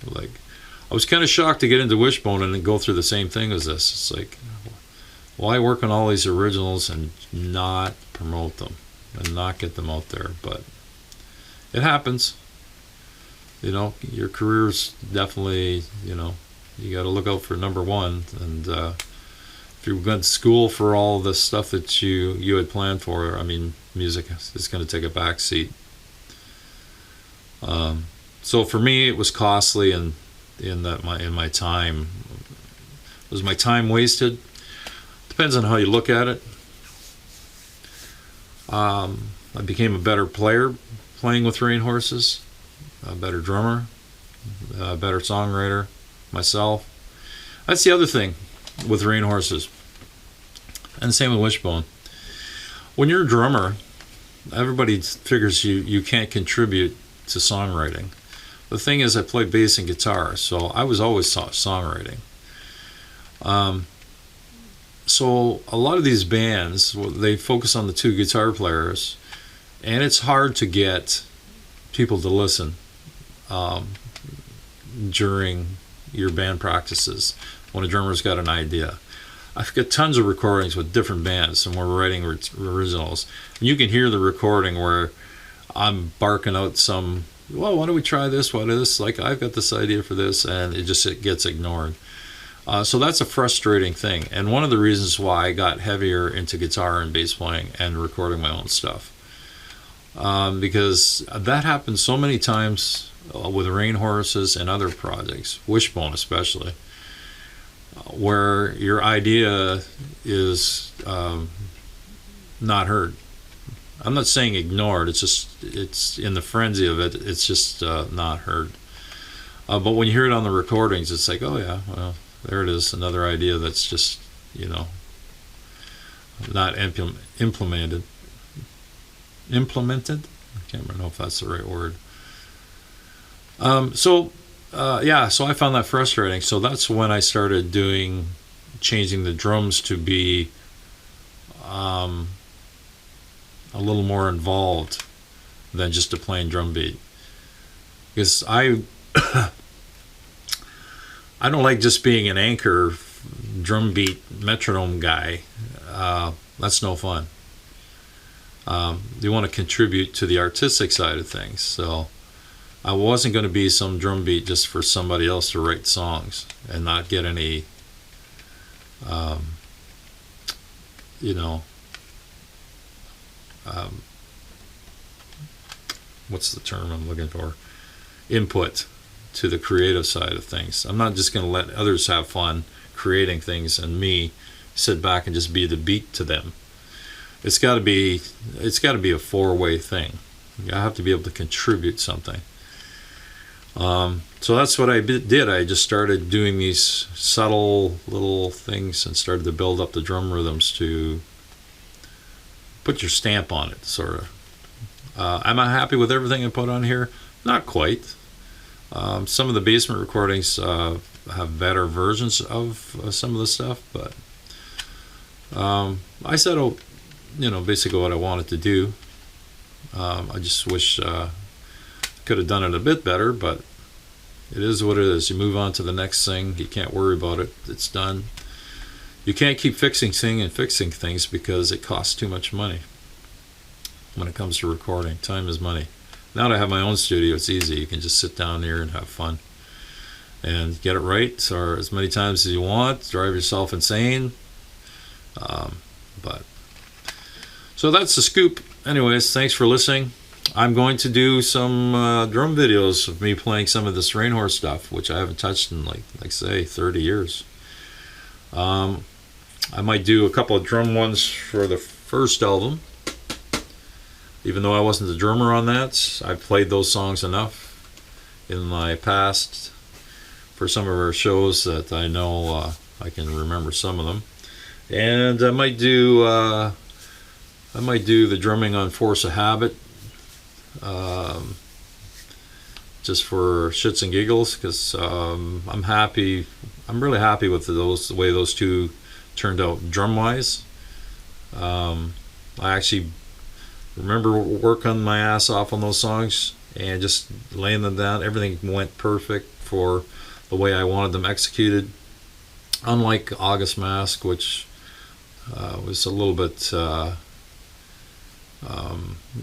Like, I was kind of shocked to get into Wishbone and then go through the same thing as this. It's like, why work on all these originals and not promote them and not get them out there? But it happens. You know, your career's definitely, you know, you got to look out for number one. And if you've gone to school for all the stuff that you had planned for, I mean, music is going to take a back seat. So for me, it was costly, and in my time, was my time wasted? Depends on how you look at it. I became a better player playing with Rainhorses, a better drummer, a better songwriter myself. That's the other thing with Rainhorses, and the same with Wishbone. When you're a drummer, everybody figures you can't contribute to songwriting. The thing is, I play bass and guitar, so I was always songwriting. So a lot of these bands, they focus on the two guitar players, and it's hard to get people to listen during your band practices when a drummer's got an idea. I've got tons of recordings with different bands, and we're writing originals. And you can hear the recording where I'm barking out some, well, why don't we try this? What is this? Like, I've got this idea for this, and it gets ignored. So that's a frustrating thing. And one of the reasons why I got heavier into guitar and bass playing and recording my own stuff. Because that happens so many times with Rainhorses and other projects, Wishbone especially, where your idea is not heard. I'm not saying ignored, it's in the frenzy of it, it's just not heard. But when you hear it on the recordings, it's like, oh yeah, well, there it is, another idea that's just, not implemented. I can't remember if that's the right word. So I found that frustrating. So that's when I started changing the drums to be a little more involved than just a plain drum beat. Because I don't like just being an anchor drum beat metronome guy. That's no fun. You want to contribute to the artistic side of things. So I wasn't going to be some drum beat just for somebody else to write songs and not get any, what's the term I'm looking for? Input to the creative side of things. I'm not just going to let others have fun creating things and me sit back and just be the beat to them. It's got to be a four-way thing. I have to be able to contribute something. So that's what I did. I just started doing these subtle little things and started to build up the drum rhythms to put your stamp on it, sort of. Am I happy with everything I put on here? Not quite. Some of the basement recordings have better versions of some of the stuff, but I settled, basically what I wanted to do. I just wish could have done it a bit better, but it is what it is. You move on to the next thing. You can't worry about it. It's done. You can't keep fixing things because it costs too much money when it comes to recording. Time is money. Now that I have my own studio, it's easy. You can just sit down here and have fun and get it right, or as many times as you want. Drive yourself insane. But so that's the scoop. Anyways, thanks for listening. I'm going to do some drum videos of me playing some of this Rainhorse stuff, which I haven't touched in like say 30 years. I might do a couple of drum ones for the first album. Even though I wasn't the drummer on that, I've played those songs enough in my past for some of our shows that I know I can remember some of them. And I might do the drumming on Force of Habit, just for shits and giggles, because I'm really happy with the way those two turned out drum wise. I actually remember working my ass off on those songs and just laying them down. Everything went perfect for the way I wanted them executed, unlike August Mask, which was a little bit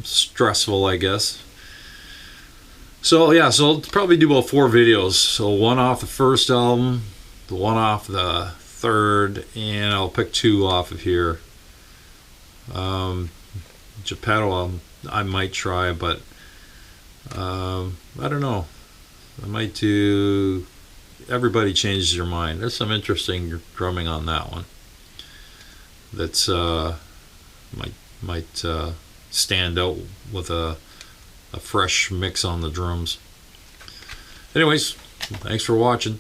stressful, I guess. So yeah, so I'll probably do about 4 videos. So one off the first album, the one off the third, and I'll pick 2 off of here. Geppetto I might try, but I don't know. I might do Everybody Changes Your Mind. There's some interesting drumming on that one. That's might stand out with a fresh mix on the drums. Anyways, thanks for watching.